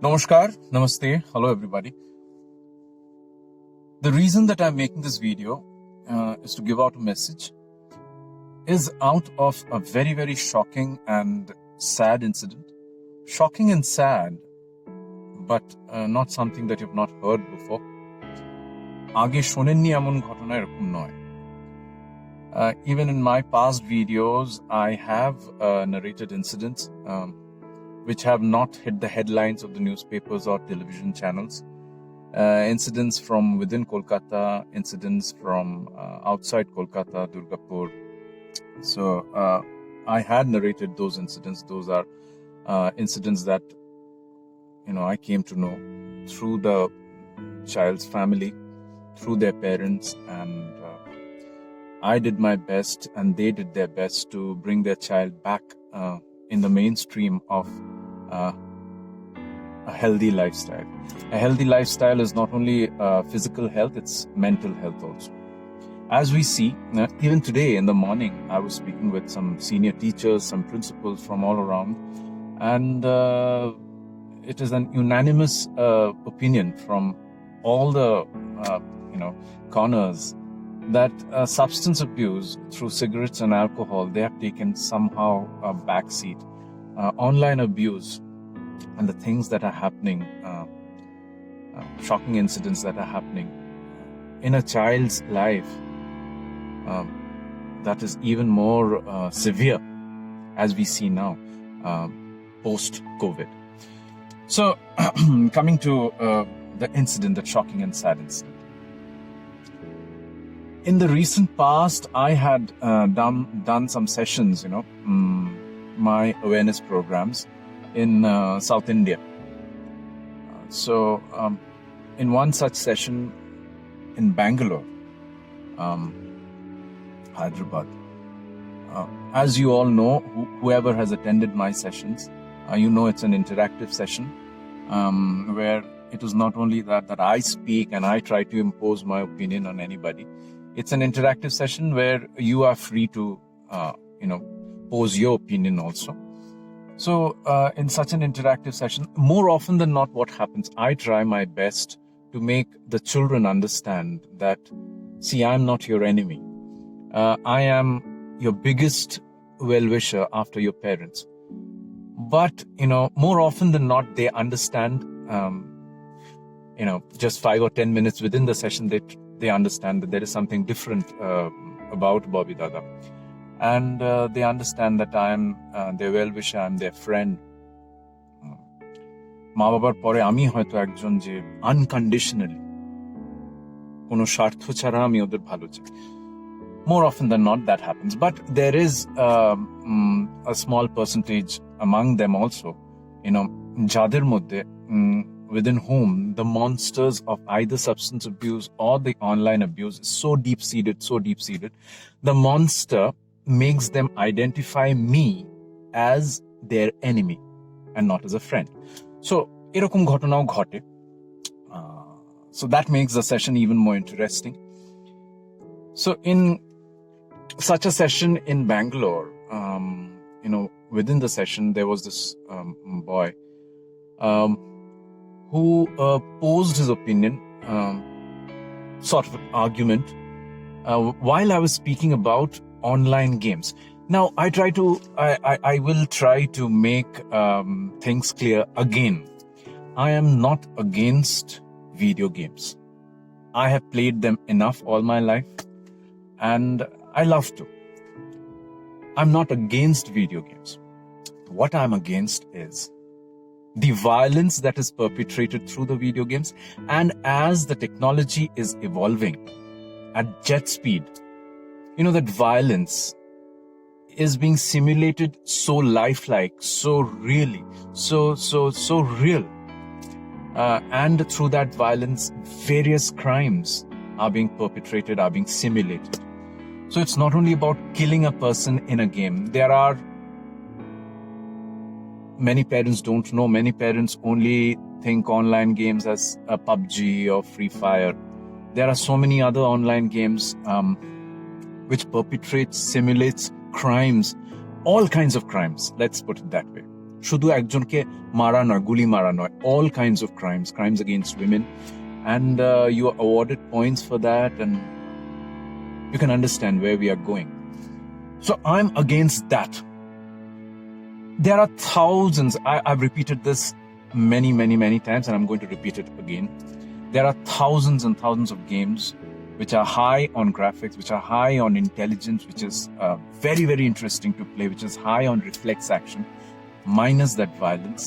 Namaskar, Namaste, hello everybody. The reason that I'm making this video is to give out a message is out of a very, very shocking and sad incident. Shocking and sad, but not something that you've not heard before. আগে শোনেননি এমন ঘটনা এরকম নয়. Even in my past videos, I have narrated incidents which have not hit the headlines of the newspapers or television channels. Incidents from within Kolkata, incidents from outside Kolkata, Durgapur. So I had narrated those incidents. Those are incidents that I came to know through the child's family, through their parents, and I did my best and they did their best to bring their child back in the mainstream of a healthy lifestyle. A healthy lifestyle is not only physical health, it's mental health also. As we see, even today in the morning, I was speaking with some senior teachers, some principals from all around, and it is an unanimous opinion from all the corners that substance abuse through cigarettes and alcohol, they have taken somehow a backseat. Online abuse and the things that are happening, shocking incidents that are happening in a child's life, that is even more severe as we see now, post-COVID. So, coming to the incident, the shocking and sad incident. In the recent past, I had done some sessions, my awareness programs in South India. So, in one such session in Bangalore, Hyderabad, as you all know, whoever has attended my sessions, it's an interactive session where it was not only that I speak and I try to impose my opinion on anybody. It's an interactive session where you are free to, pose your opinion also. So in such an interactive session, more often than not, what happens, I try my best to make the children understand that, see, I'm not your enemy. I am your biggest well-wisher after your parents. But, more often than not, they understand, just 5 or 10 minutes within the session, they understand that there is something different about Bobby Dada. And they understand that I am their well-wisher, I am their friend. মা বাবার পরে আমি হয়তো একজন যে unconditionally কোনো স্বার্থ ছাড়া আমি ওদের ভালো চাই. More often than not, that happens. But there is a small percentage among them also, যাদের মধ্যে within whom the monsters of either substance abuse or the online abuse is so deep-seated, the monster makes them identify me as their enemy and not as a friend. So, এরকম ঘটনাও ঘটে. So that makes the session even more interesting. So in such a session in Bangalore, within the session, there was this boy who posed his opinion, sort of an argument, while I was speaking about online games. Now, I will try to make things clear again. I am not against video games. I have played them enough all my life, and I love to. I'm not against video games. What I'm against is the violence that is perpetrated through the video games, and as the technology is evolving at jet speed, that violence is being simulated so lifelike, so really, so real. And through that violence, various crimes are being perpetrated, are being simulated. So it's not only about killing a person in a game. There are many parents don't know. Many parents only think online games as a PUBG or Free Fire. There are so many other online games which perpetrates, simulates crimes, all kinds of crimes, let's put it that way. শুধু একজনকে মারা নয়, গুলি মারা নয়, all kinds of crimes against women, and you are awarded points for that, and you can understand where we are going. So I'm against that. There are thousands, I've repeated this many times, and I'm going to repeat it again. There are thousands and thousands of games which are high on graphics, which are high on intelligence, which is very interesting to play, which is high on reflex action, minus that violence,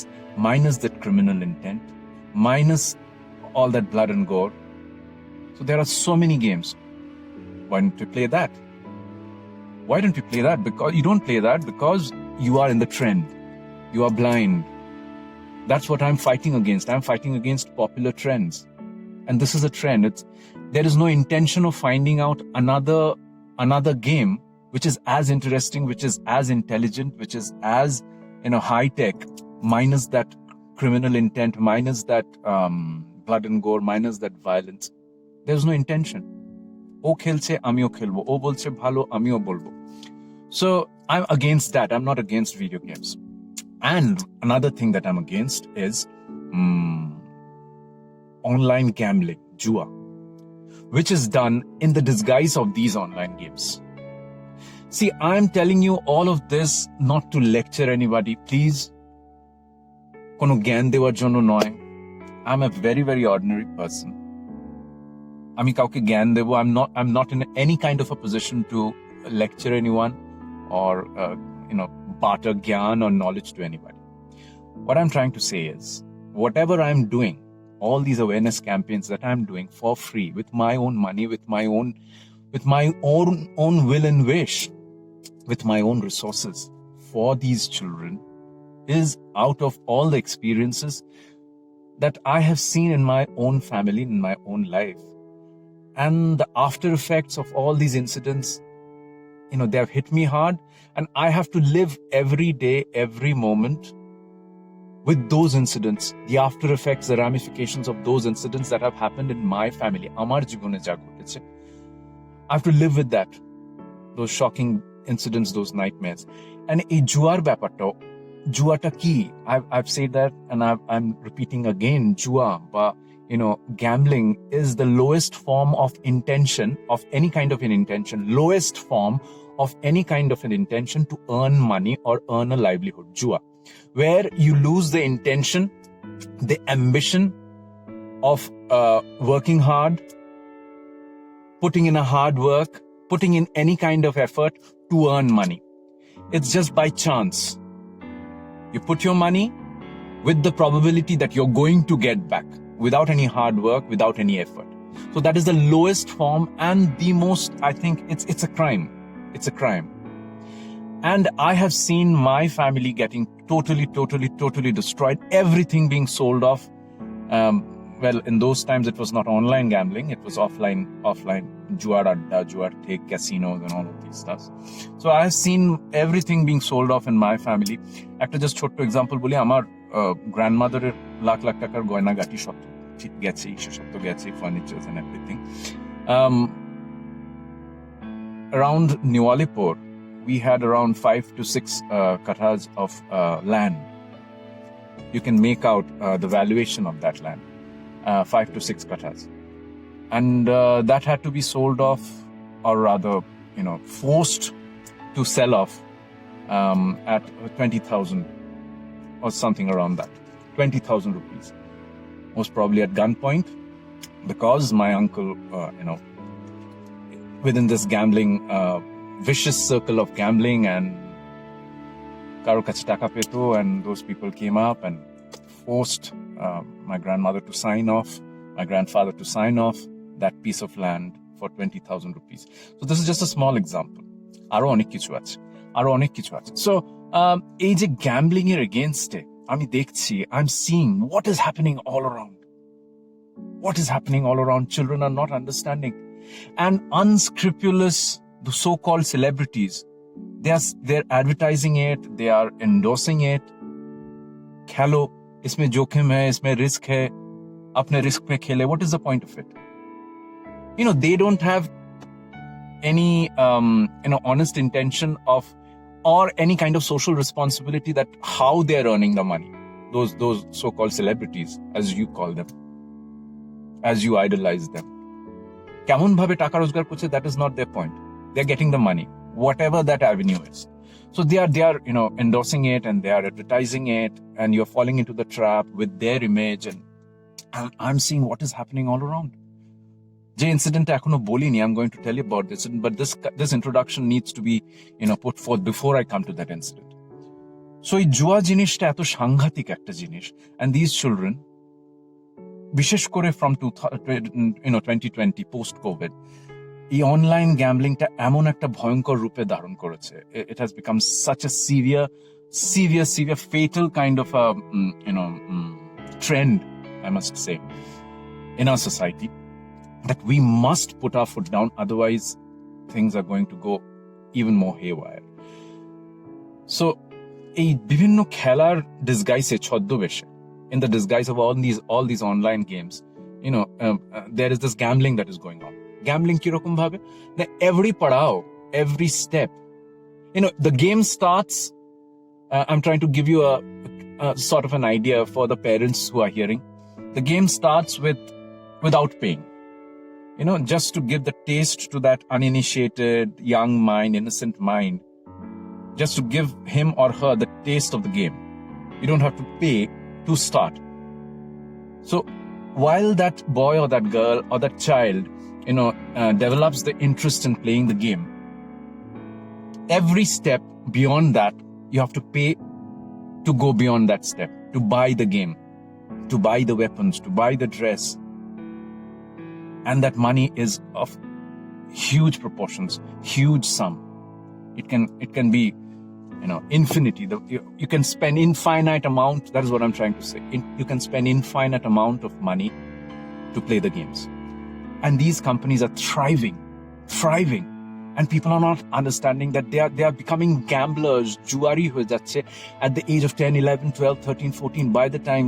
minus that criminal intent, minus all that blood and gore. So there are so many games. Why don't you play that? Why don't you play that? Because you don't play that because you are in the trend. You are blind. That's what I'm fighting against. I'm fighting against popular trends. And this is a trend. There is no intention of finding out another game which is as interesting, which is as intelligent, which is as high tech, minus that criminal intent, minus that blood and gore, minus that violence. There's no intention. ও খেলছে আমিও খেলবো, ও বলছে ভালো আমিও বলবো. So I'm against that. I'm not against video games. And another thing that I'm against is online gambling, jua, which is done in the disguise of these online games. See, I'm telling you all of this not to lecture anybody, please. Kono gyan dewar jonno noy. I'm a very ordinary person. আমি কাউকে জ্ঞান দেব. I'm not in any kind of a position to lecture anyone or barter gyan or knowledge to anybody. What I'm trying to say is, whatever I'm doing, all these awareness campaigns that I'm doing for free, with my own money, with my own will and wish, with my own resources for these children, is out of all the experiences that I have seen in my own family, in my own life. And the after effects of all these incidents, they have hit me hard, and I have to live every day, every moment with those incidents, the after effects, the ramifications of those incidents that have happened in my family. Amar jibone ja ghoteche. I have to live with that, those shocking incidents, those nightmares. And ei juar ব্যাপারটা, juata ki, I've said that, and I'm repeating again, jua ba gambling is the lowest form of intention, of any kind of an intention, lowest form of any kind of an intention to earn money or earn a livelihood, jua, where you lose the intention, the ambition of working hard, putting in a hard work, putting in any kind of effort to earn money. It's just by chance. You put your money with the probability that you're going to get back, without any hard work, without any effort. So that is the lowest form, and the most, I think, it's a crime. It's a crime. And I have seen my family getting totally destroyed, everything being sold off. Well, in those times, it was not online gambling, it was offline, juar adda, juar thek, casinos and all of these stuff. So I have seen everything being sold off in my family. After just short example, boli, amar grandmother lakh takar goyna gati shop গেছে, সব গেছে, furnitures and everything. Around Niwalipur, we had around 5 to 6 kathas of land. You can make out the valuation of that land, 5 to 6 kathas. And that had to be sold off, or rather, forced to sell off at 20,000 or something around that, 20,000 rupees. Most probably at gunpoint, because my uncle, within this gambling, vicious circle of gambling, and karo kache taka peto, and those people came up and forced my grandmother to sign off, my grandfather to sign off that piece of land for 20,000 rupees. So this is just a small example. Aro onek kichu ache. So ei je gambling er against it, আমি দেখছি, I'm seeing what is happening all around. Children are not understanding. And unscrupulous, the so-called celebrities, they're advertising it, they are endorsing it. Khelo, isme jokhim hai, isme risk hai, apne risk pe khele. What is the point of it? They don't have any honest intention of or any kind of social responsibility that how they're earning the money. Those so-called celebrities, as you call them, as you idolize them. কেমন ভাবে টাকা রোজগার করছে, that is not their point. They're getting the money, whatever that avenue is. So they are endorsing it and they are advertising it, and you're falling into the trap with their image. And I'm seeing what is happening all around. যে ইনসিডেন্টটা এখনো বলিনি, I'm going to tell you about this, but this introduction needs to be put forth before I come to that incident. So এই জুয়া জিনিসটা এত সাংঘাতিক একটা জিনিস, and these children, বিশেষ করে from 2020 post COVID, এই অনলাইন গ্যাম্বলিংটা এমন একটা ভয়ঙ্কর রূপে ধারণ করেছে. It has become such a severe fatal kind of a trend, I must say, in our society, that we must put our foot down, otherwise things are going to go even more haywire. So এই বিভিন্ন খেলার ডিসগাইসে, ছদ্মবেশে, in the disguise of all these online games, there is this gambling that is going on. Gambling kirokom bhabe? Every padao, every step, the game starts. I'm trying to give you a sort of an idea for the parents who are hearing. The game starts without paying. Just to give the taste to that uninitiated young mind, innocent mind, just to give him or her the taste of the game. You don't have to pay to start. So while that boy or that girl or that child, develops the interest in playing the game, every step beyond that, you have to pay to go beyond that step, to buy the game, to buy the weapons, to buy the dress. And that money is of huge proportions, huge sum. It can be, infinity. You can spend infinite amount. That is what I'm trying to say. You can spend infinite amount of money to play the games. And these companies are thriving. And people are not understanding that they are becoming gamblers, juari hoye jacche at the age of 10, 11, 12, 13, 14. By the time,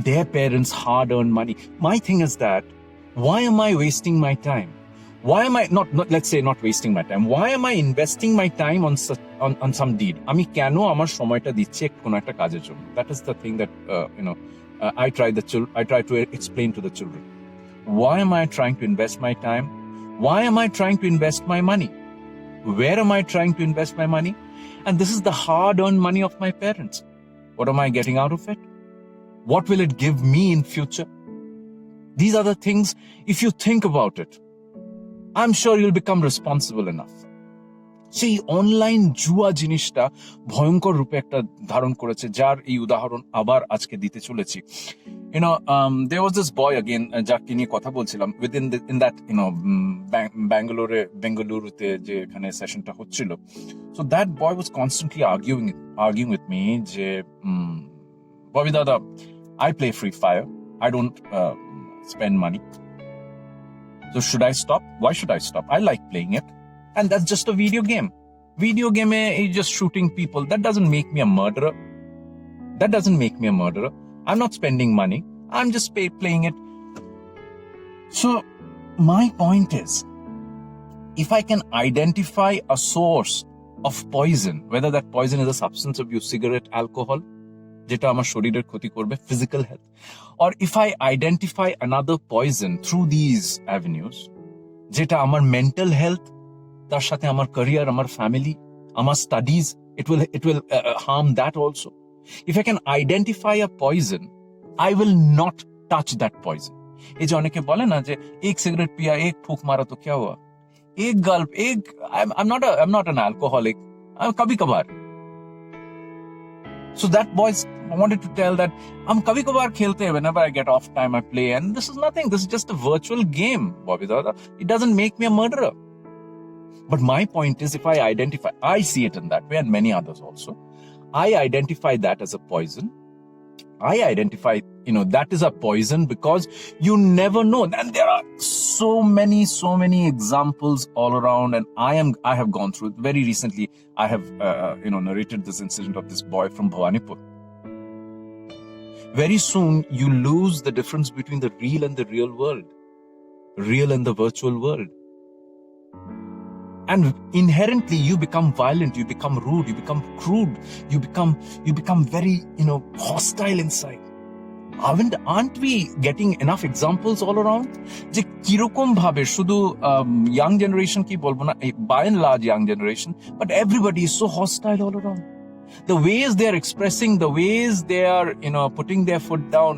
their parents' hard-earned money. My thing is that, why am I wasting my time? Why am I not let's say not wasting my time? Why am I investing my time on some deed? Ami keno amar shomoyta dicchi kono ekta kajer jonno. That is the thing that I try to explain to the children. Why am I trying to invest my time? Why am I trying to invest my money? Where am I trying to invest my money? And this is the hard-earned money of my parents. What am I getting out of it? What will it give me in future? These are the things, if you think about it, I'm sure you'll become responsible enough. সেই online জুয়া জিনিসটা ভয়ঙ্কর রূপে একটা ধারণ করেছে, যার এই উদাহরণ আবার আজকে দিতে চলেছি. There was this boy again, যাকে নিয়ে কথা বলছিলাম, in that বেঙ্গালুরুতে যে এখানে সেশনটা হচ্ছিল. So that boy was constantly arguing with me যে Bobby Dada, I play Free Fire. I don't spend money. So should I stop? Why should I stop? I like playing it. And that's just a video game. Video game is just shooting people. That doesn't make me a murderer. I'm not spending money. I'm just playing it. So my point is, if I can identify a source of poison, whether that poison is a substance abuse, cigarette, alcohol, যেটা আমার শরীরের ক্ষতি করবে, physical health, or if I identify another poison through these avenues, যেটা আমার mental health, তার সাথে আমার career, আমার family, আমার studies, it will harm that also. If I can identify a poison, I will not touch that poison. এই যে অনেকে বলে না যে এক সিগারেট পিয়া এক ফুক মারা তো क्या हुआ, এক গল্প, I'm not an alcoholic, कभी कभार. So that boy wanted to tell that I'm kabhi kabar khelte, whenever I get off time I play, and this is nothing, this is just a virtual game, Bobby Dada. It doesn't make me a murderer. But my point is, if I see it in that way, and many others also, I identify that as a poison. I identify, that is a poison, because you never know. And there are so many examples all around, and I have gone through it. Very recently, I have, narrated this incident of this boy from Bhawanipur. Very soon, you lose the difference between the real and the real world, real and the virtual world. And inherently you become violent, you become rude, you become crude, you become very, hostile inside. Aren't we getting enough examples all around? যে কিরকম ভাবে শুধু young generation কি বলবো না, by and large young generation, but everybody is so hostile all around. The ways they are expressing, the ways they are, putting their foot down.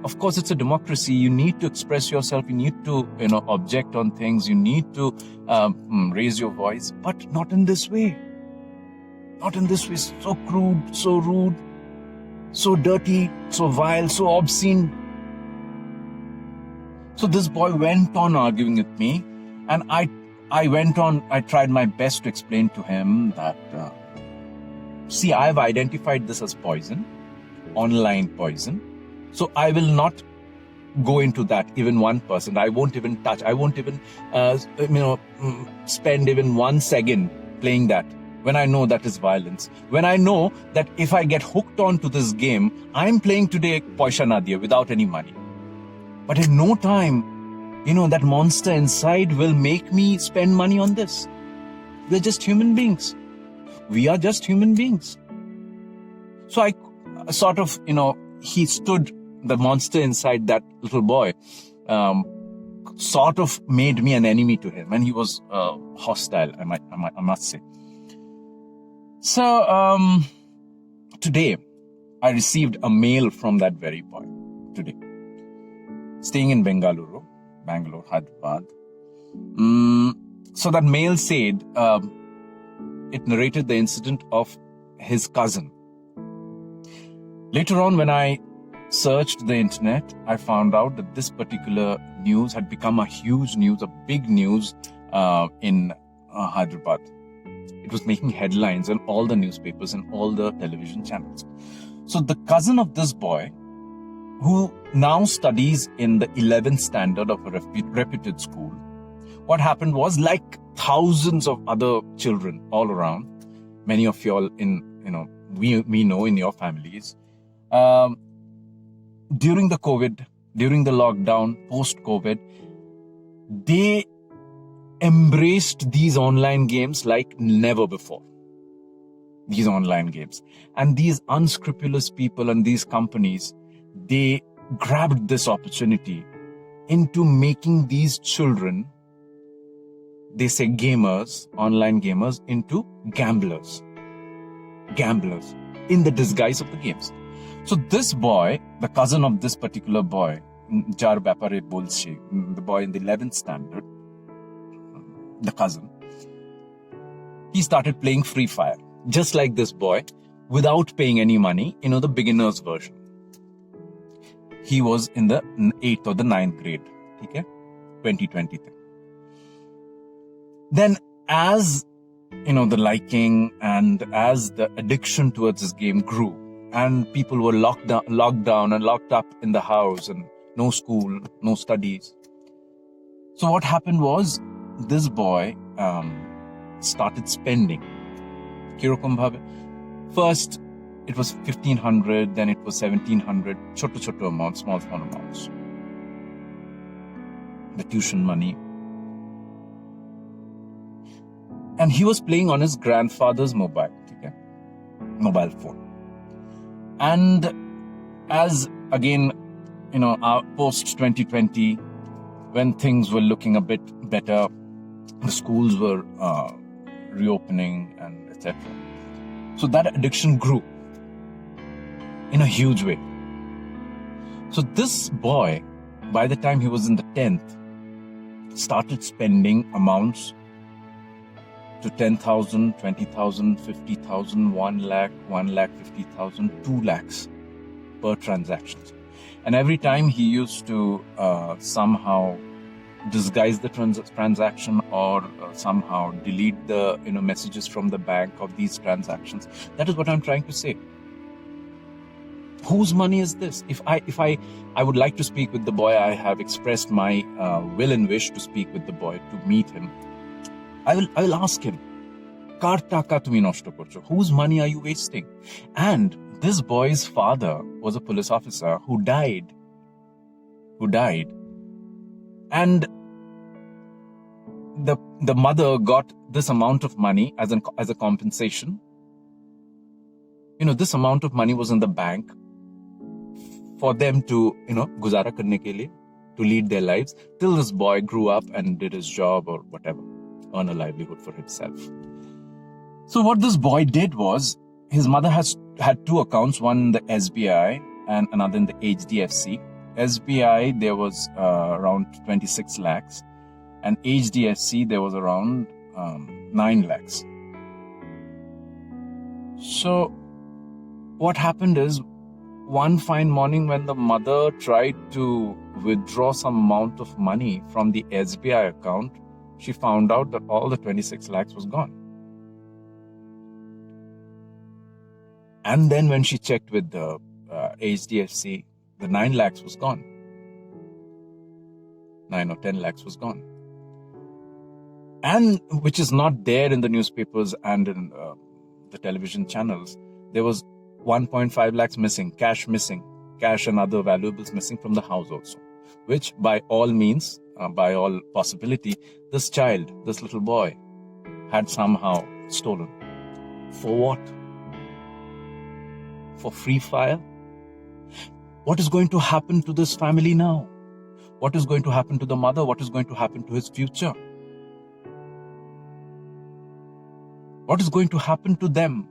Of course, it's a democracy. You need to express yourself. You need to, object on things. You need to raise your voice, but not in this way. Not in this way. So crude, so rude, so dirty, so vile, so obscene. So this boy went on arguing with me, and I tried my best to explain to him that, see, I've identified this as poison, online poison. So I will not go into that, even 1%. I won't even touch. I won't even, spend even 1 second playing that when I know that is violence. When I know that if I get hooked onto this game, I'm playing today Paisha na diye without any money. But in no time, that monster inside will make me spend money on this. We're just human beings. We are just human beings. So I sort of, he stood, the monster inside that little boy, sort of made me an enemy to him, and he was hostile, I must say. So today I received a mail from that very boy today, staying in Bangalore, Hyderabad. So that mail said, it narrated the incident of his cousin. Later on, when I searched the internet, I found out that this particular news had become a huge news, a big news in Hyderabad. It was making headlines on all the newspapers and all the television channels. So the cousin of this boy, who now studies in the 11th standard of a reputed school, what happened was, like thousands of other children all around, many of you all we know in your families, during the COVID, during the lockdown, post-COVID, they embraced these online games like never before. These online games. And these unscrupulous people and these companies, they grabbed this opportunity into making these children, they say gamers, online gamers, into gamblers. Gamblers in the disguise of the games. So this boy, the cousin of this particular boy, jar byapare bolche, the boy in the 11th standard, the cousin, he started playing Free Fire, just like this boy, without paying any money, the beginner's version. He was in the 8th or the 9th grade, okay? 2020. Then as, the liking and as the addiction towards this game grew, and people were locked down and locked up in the house, and no school, no studies. So what happened was, this boy started spending. Kirokom bhabe. First, it was 1,500, then it was 1,700, choto amounts, small amounts. The tuition money. And he was playing on his grandfather's mobile phone. And as again, post 2020, when things were looking a bit better, the schools were reopening and etc. So that addiction grew in a huge way. So this boy, by the time he was in the 10th, started spending amounts to 10,000, 20,000, 50,000, 1 lakh, 1,50,000, 2 lakhs per transaction. And every time he used to somehow disguise the transaction or somehow delete the messages from the bank of these transactions. That is what I'm trying to say. Whose money is this? If I would like to speak with the boy, I have expressed my will and wish to speak with the boy, to meet him. I will ask him, Kar taka tumi noshto korcho? Whose money are you wasting? And this boy's father was a police officer who died. And the mother got this amount of money as a compensation. This amount of money was in the bank for them to, guzara karne ke liye, to lead their lives till this boy grew up and did his job or whatever, earn a livelihood for himself. So what this boy did was, his mother had two accounts, one in the SBI and another in the HDFC. SBI, there was around 26 lakhs, and HDFC, there was around 9 lakhs. So what happened is, one fine morning when the mother tried to withdraw some amount of money from the SBI account, she found out that all the 26 lakhs was gone. And then when she checked with the HDFC, the 9 lakhs was gone. 9 or 10 lakhs was gone. And which is not there in the newspapers and in the television channels. There was 1.5 lakhs missing, cash and other valuables missing from the house also. Which by all means, by all possibility, this child, this little boy, had somehow stolen. For what? For free fire? What is going to happen to this family now? What is going to happen to the mother? What is going to happen to his future? What is going to happen to them?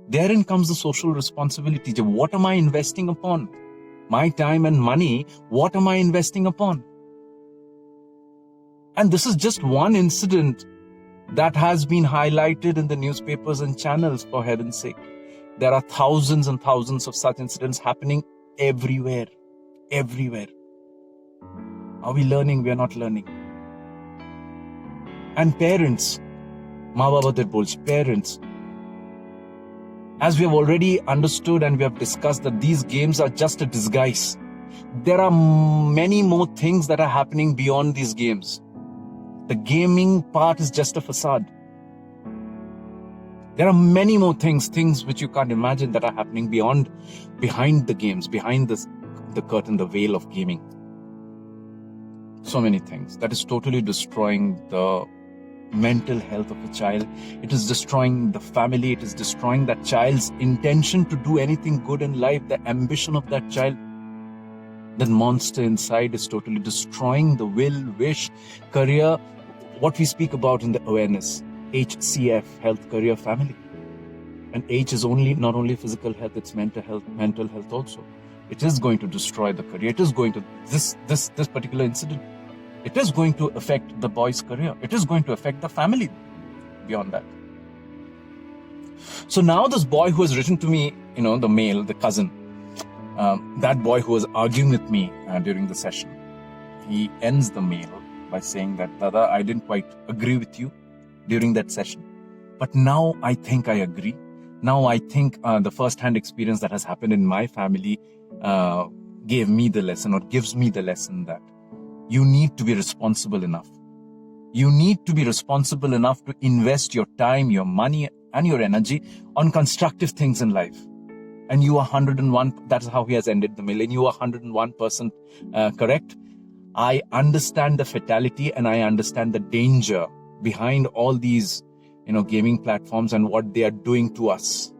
Therein comes the social responsibility. What am I investing upon? My time and money, what am I investing upon? And this is just one incident that has been highlighted in the newspapers and channels, for heaven's sake. There are thousands and thousands of such incidents happening everywhere. Everywhere. Are we learning? We are not learning. And parents, parents, as we have already understood and we have discussed that these games are just a disguise. There are many more things that are happening beyond these games. The gaming part is just a facade. There are many more things which you can't imagine that are happening behind the games, behind the curtain, the veil of gaming. So many things. That is totally destroying the mental health of a child. It is destroying the family. It is destroying that child's intention to do anything good in life, the ambition of that child. That monster inside is totally destroying the will, wish, career, what we speak about in the awareness. HCF, health, career, family. And H is not only physical health, it's mental health also. It is going to destroy the career. It is going to, this particular incident, it is going to affect the boy's career. It is going to affect the family beyond that. So now this boy who has written to me, the male, the cousin, that boy who was arguing with me during the session, he ends the mail by saying that, Dada, I didn't quite agree with you during that session. But now I think I agree. Now I think the first-hand experience that has happened in my family gave me the lesson, or gives me the lesson, that you need to be responsible enough. You need to be responsible enough to invest your time, your money, and your energy on constructive things in life. And you are 101, that's how he has ended the mail, and you are 101% correct. I understand the fatality and I understand the danger behind all these, gaming platforms and what they are doing to us.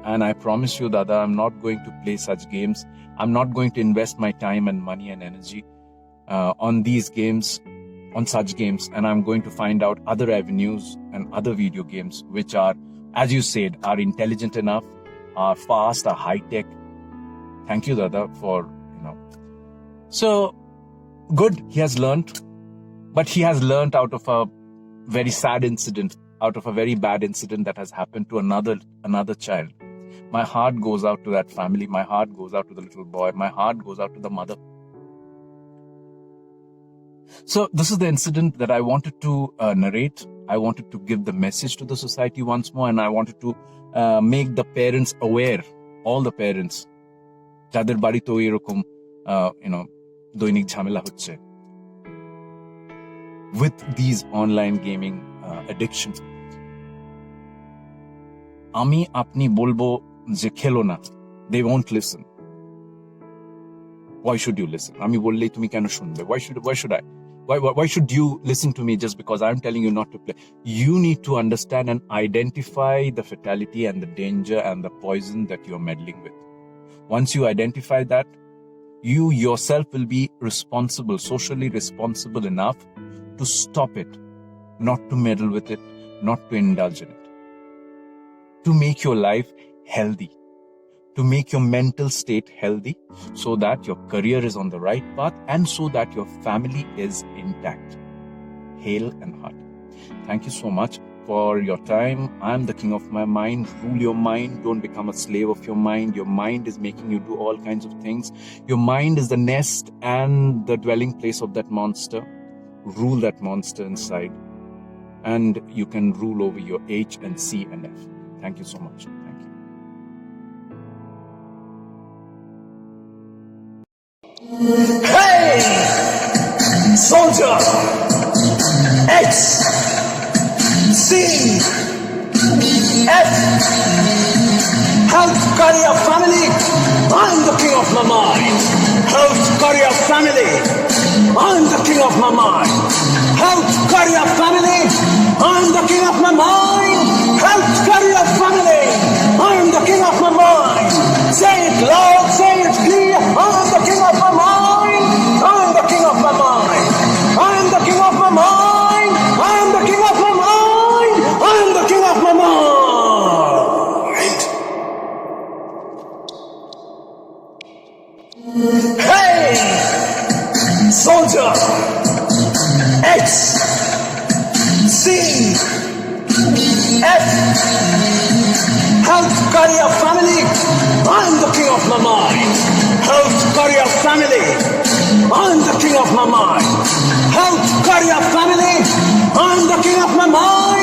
And I promise you, Dada, I'm not going to play such games. I'm not going to invest my time and money and energy on these games, on such games. And I'm going to find out other avenues and other video games which are, as you said, are intelligent enough, are fast, are high-tech. Thank you, Dada, for, So, good, he has learned. But he has learned out of a very sad incident, out of a very bad incident that has happened to another child. My heart goes out to that family. My heart goes out to the little boy. My heart goes out to the mother. So this is the incident that I wanted to narrate. I wanted to give the message to the society once more, and I wanted to make the parents aware, all the parents, যাদের বাড়িতে এরকম দৈনিক ঝামেলা হচ্ছে with these online gaming addiction. আমি আপনি বলবো যে খেলো না, they won't listen. Why should you listen? আমি বললেই তুমি কেন শুনবে? Why should I? Why should you listen to me just because I'm telling you not to play? You need to understand and identify the fatality and the danger and the poison that you're meddling with. Once you identify that, you yourself will be responsible, socially responsible enough to stop it, not to meddle with it, not to indulge in it, to make your life healthy, to make your mental state healthy, so that your career is on the right path and so that your family is intact. Hail and hearty. Thank you so much for your time. I'm the king of my mind. Rule your mind. Don't become a slave of your mind. Your mind is making you do all kinds of things. Your mind is the nest and the dwelling place of that monster. Rule that monster inside, and you can rule over your H and C and F. Thank you so much. Thank you. Hey! Soldier! X! C! F! Health career family! I'm the king of my mind! Health career family! I'm the king of my mind! Health career family! I'm the king of my mind! Health career family! I'm the king of my mind! Say it loud, say it clear! I'm the king of my mind! I'm the king of my mind! I'm the king of my mind! I'm the king of my mind! I'm the king of my mind! Hey! Soldier! X! C! F! Health career family! I'm the king of my mind! Health career family! I'm the king of my mind! Health career family! I'm the king of my mind!